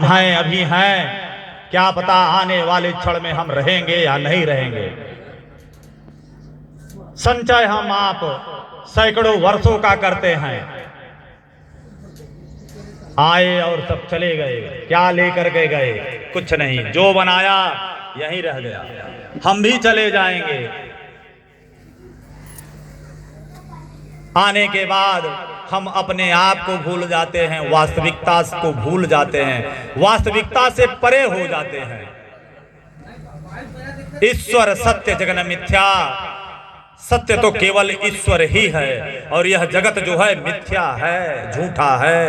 हैं अभी हैं, क्या पता आने वाले क्षण में हम रहेंगे या नहीं रहेंगे। संचय हम आप सैकड़ों वर्षों का करते हैं, आए और सब चले गए, क्या लेकर के गए? कुछ नहीं, जो बनाया यहीं रह गया। हम भी चले जाएंगे, आने के बाद हम अपने आप को भूल जाते हैं, वास्तविकता को भूल जाते हैं, वास्तविकता से परे हो जाते हैं। ईश्वर सत्य जगन मिथ्या, सत्य तो केवल ईश्वर ही है और यह जगत जो है मिथ्या है, झूठा है।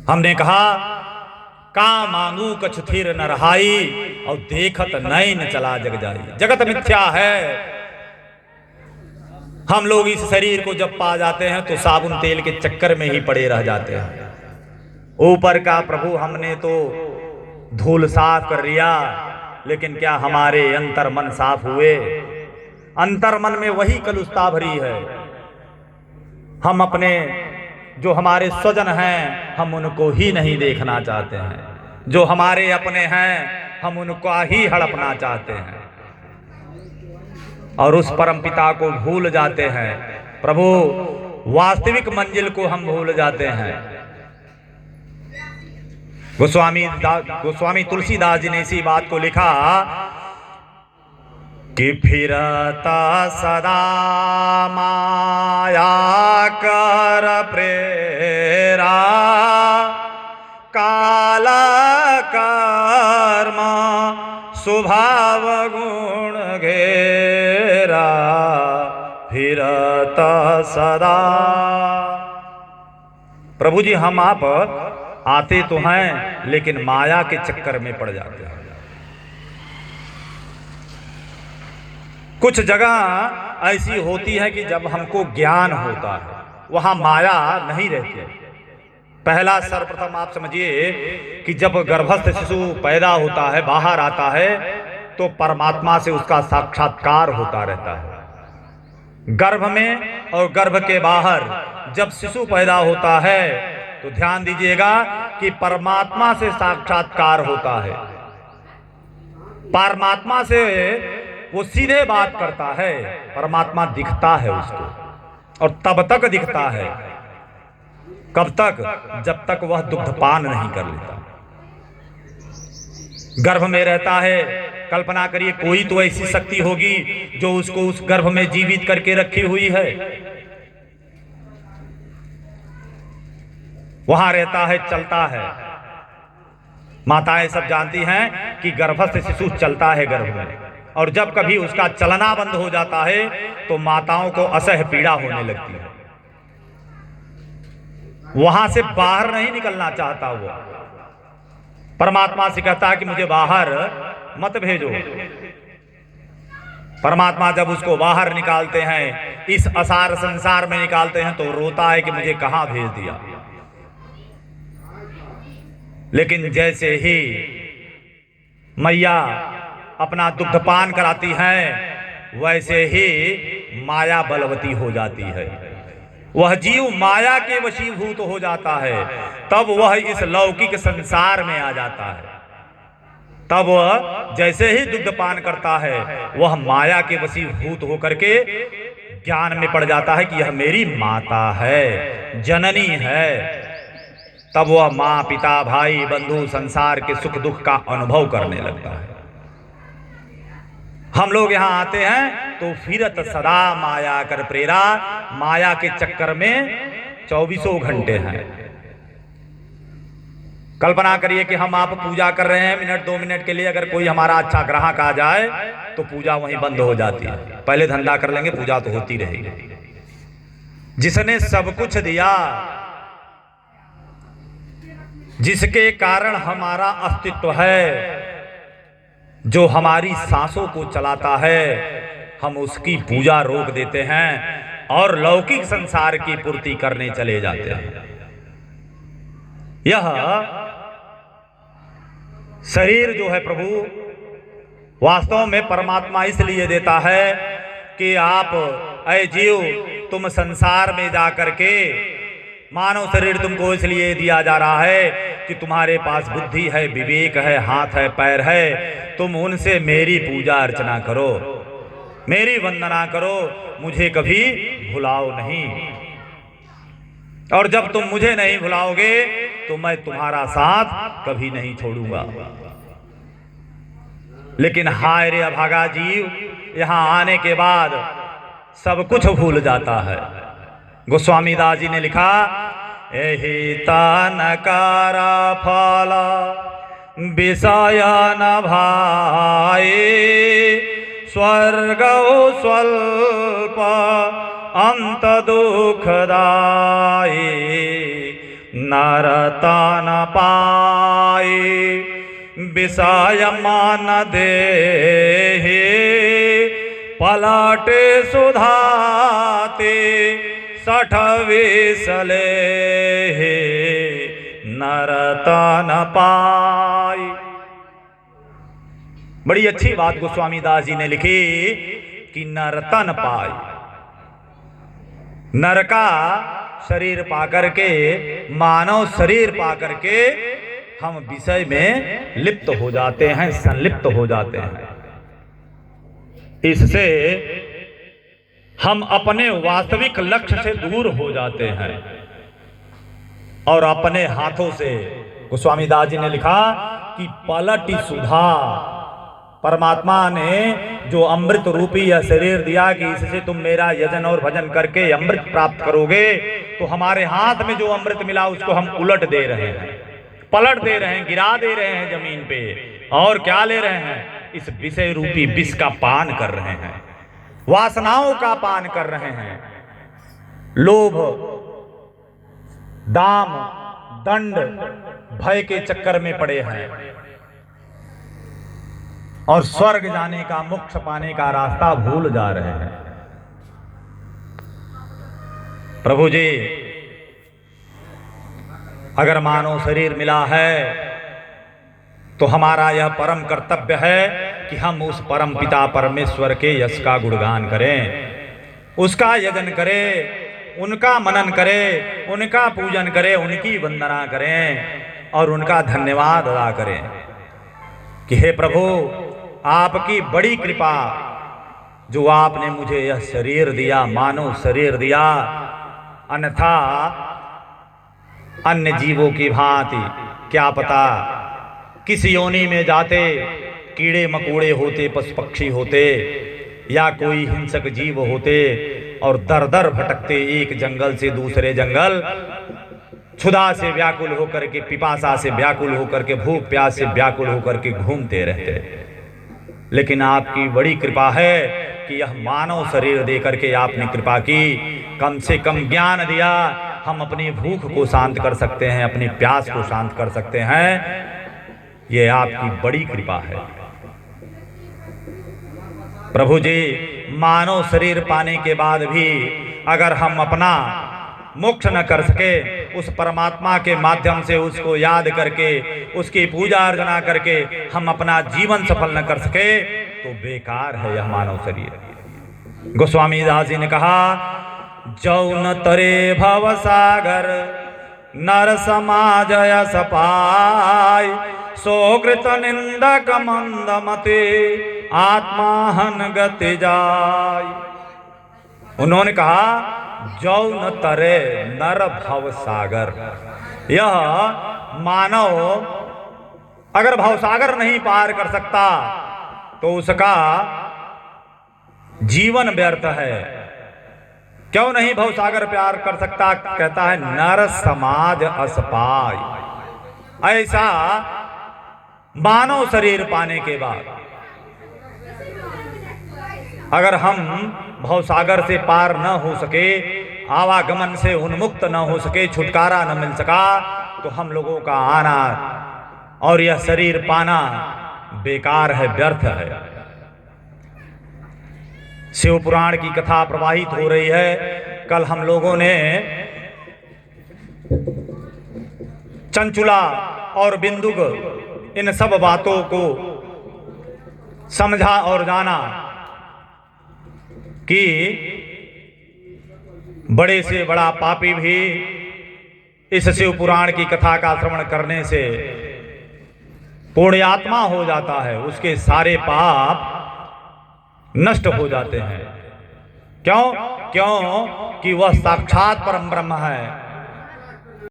हमने कहा का मांगू कछु थिर न रहाई और देखत नैन चला जग जाई। जगत मिथ्या है। हम लोग इस शरीर को जब पा जाते हैं तो साबुन तेल के चक्कर में ही पड़े रह जाते हैं। ऊपर का प्रभु हमने तो धूल साफ कर लिया, लेकिन क्या हमारे अंतर मन साफ हुए? अंतर मन में वही कलुषता भरी है। हम अपने जो हमारे स्वजन हैं हम उनको ही नहीं देखना चाहते हैं, जो हमारे अपने हैं हम उनको ही हड़पना चाहते हैं और उस परमपिता को भूल जाते हैं। प्रभु वास्तविक मंजिल को हम भूल जाते हैं। गोस्वामी तुलसीदास जी ने इसी बात को लिखा कि फिरता सदा माया कर प्रेरा, काल कर्म स्वभाव गुण घेरा, फिरता सदा। प्रभु जी हम आप आते तो हैं लेकिन माया के चक्कर में पड़ जाते हैं। कुछ जगह ऐसी होती है कि जब हमको ज्ञान होता है वहां माया नहीं रहती। पहला सर्वप्रथम आप समझिए कि जब गर्भस्थ शिशु पैदा होता है, बाहर आता है, तो परमात्मा से उसका साक्षात्कार होता रहता है। गर्भ में और गर्भ के बाहर जब शिशु पैदा होता है तो ध्यान दीजिएगा कि परमात्मा से साक्षात्कार होता है। परमात्मा से वो सीधे बात करता है, परमात्मा दिखता है उसको, और तब तक दिखता है, कब तक? जब तक वह दुग्धपान नहीं कर लेता। गर्भ में रहता है, कल्पना करिए कोई तो ऐसी शक्ति होगी जो उसको उस गर्भ में जीवित करके रखी हुई है। वहां रहता है, चलता है। माताएं सब जानती हैं कि गर्भस्थ शिशु चलता है गर्भ में, और जब कभी उसका चलना बंद हो जाता है तो माताओं को असह्य पीड़ा होने लगती है। वहां से बाहर नहीं निकलना चाहता वो, परमात्मा से कहता है कि मुझे बाहर मत भेजो। परमात्मा जब उसको बाहर निकालते हैं, इस असार संसार में निकालते हैं, तो रोता है कि मुझे कहां भेज दिया। लेकिन जैसे ही मैया अपना दुग्धपान कराती हैं, वैसे ही माया बलवती हो जाती है। वह जीव माया के वशीभूत हो जाता है, तब वह इस लौकिक संसार में आ जाता है। तब वह जैसे ही दुग्धपान करता है, वह माया के वशीभूत होकर के ज्ञान में पड़ जाता है कि यह मेरी माता है, जननी है। तब वह माँ, पिता, भाई, बंधु, संसार के सुख दुख का अनुभव करने लगता है। हम लोग यहाँ आते हैं तो फिरत सदा माया कर प्रेरा, माया के चक्कर में 24 घंटे हैं। कल्पना करिए कि हम आप पूजा कर रहे हैं, मिनट 2 मिनट के लिए अगर कोई हमारा अच्छा ग्राहक आ जाए तो पूजा वहीं बंद हो जाती है। पहले धंधा कर लेंगे, पूजा तो होती रहेगी। जिसने सब कुछ दिया, जिसके कारण हमारा अस्तित्व है, जो हमारी सांसों को चलाता है, हम उसकी पूजा रोक देते हैं और लौकिक संसार की पूर्ति करने चले जाते हैं। यह शरीर जो है प्रभु वास्तव में परमात्मा इसलिए देता है कि आप ऐ जीव, तुम संसार में जाकर के मानव शरीर तुमको इसलिए दिया जा रहा है कि तुम्हारे पास बुद्धि है, विवेक है, हाथ है, पैर है, तुम उनसे मेरी पूजा अर्चना करो, मेरी वंदना करो, मुझे कभी भुलाओ नहीं। और जब तुम मुझे नहीं भुलाओगे तो मैं तुम्हारा साथ कभी नहीं छोड़ूंगा। लेकिन हाय रे अभागा जीव, यहां आने के बाद सब कुछ भूल जाता है। गोस्वामी दास जी ने लिखा, एहि तानकारा फल विषय न भाए, स्वर्ग स्वल्प अंत दुखदाई, नरता न पाए, विषय मान देहि, पलटे सुधाते सठ विसले, नरता न पाई। बड़ी अच्छी बात गोस्वामी दास जी ने लिखी कि नरता न पाई। नर का शरीर पाकर के, मानव शरीर पाकर के हम विषय में लिप्त हो जाते हैं, संलिप्त हो जाते हैं। इससे हम अपने वास्तविक लक्ष्य से दूर हो जाते हैं और अपने हाथों से, गोस्वामी दास जी ने लिखा कि पलटी सुधा, परमात्मा ने जो अमृत रूपी यह शरीर दिया कि इससे तुम मेरा यजन और भजन करके अमृत प्राप्त करोगे, तो हमारे हाथ में जो अमृत मिला उसको हम उलट दे रहे हैं, पलट दे रहे हैं, गिरा दे रहे हैं जमीन पे। और क्या ले रहे हैं? इस विषय रूपी विष का पान कर रहे हैं, वासनाओं का पान कर रहे हैं। लोभ, दाम, दंड, भय के चक्कर में पड़े हैं और स्वर्ग जाने का, मोक्ष पाने का रास्ता भूल जा रहे हैं। प्रभु जी, अगर मानव शरीर मिला है तो हमारा यह परम कर्तव्य है कि हम उस परम पिता परमेश्वर के यश का गुणगान करें, उसका यजन करें, उनका मनन करें, उनका पूजन करें, उनकी वंदना करें और उनका धन्यवाद अदा करें कि हे प्रभु, आपकी बड़ी कृपा जो आपने मुझे यह शरीर दिया, मानव शरीर दिया, अन्यथा अन्य जीवों की भांति क्या पता किस योनि में जाते, कीड़े मकोड़े होते, पशु पक्षी होते या कोई हिंसक जीव होते और दर दर भटकते एक जंगल से दूसरे जंगल, क्षुधा से व्याकुल होकर के, पिपासा से व्याकुल होकर के, भूख प्यास से व्याकुल होकर के घूमते रहते। लेकिन आपकी बड़ी कृपा है कि यह मानव शरीर दे करके आपने कृपा की, कम से कम ज्ञान दिया, हम अपनी भूख को शांत कर सकते हैं, अपनी प्यास को शांत कर सकते हैं। ये आपकी बड़ी कृपा है प्रभु जी। मानव शरीर पाने के बाद भी अगर हम अपना मोक्ष न कर सके, उस परमात्मा के माध्यम से उसको याद करके, उसकी पूजा अर्चना करके हम अपना जीवन सफल न कर सके तो बेकार है यह मानव शरीर। गोस्वामी दास जी ने कहा, जौन तरे भव सागर नर समाज यस पाय, सोकृत निंदक मंद मते आत्माहन गति जाय। उन्होंने कहा, जौन तरे नर भव सागर, यह मानव अगर भवसागर नहीं पार कर सकता तो उसका जीवन व्यर्थ है। क्यों नहीं भवसागर प्यार कर सकता? कहता है नर समाज असपाय। ऐसा मानव शरीर पाने के बाद अगर हम भवसागर से पार न हो सके, आवागमन से उन्मुक्त न हो सके, छुटकारा न मिल सका, तो हम लोगों का आना और यह शरीर पाना बेकार है, व्यर्थ है। शिव पुराण की कथा प्रवाहित हो रही है। कल हम लोगों ने चंचुला और बिंदुक इन सब बातों को समझा और जाना कि बड़े से बड़ा पापी भी इस शिव पुराण की कथा का श्रवण करने से पुण्यात्मा हो जाता है, उसके सारे पाप नष्ट हो जाते हैं। क्यों? क्यों कि वह साक्षात परम ब्रह्म है।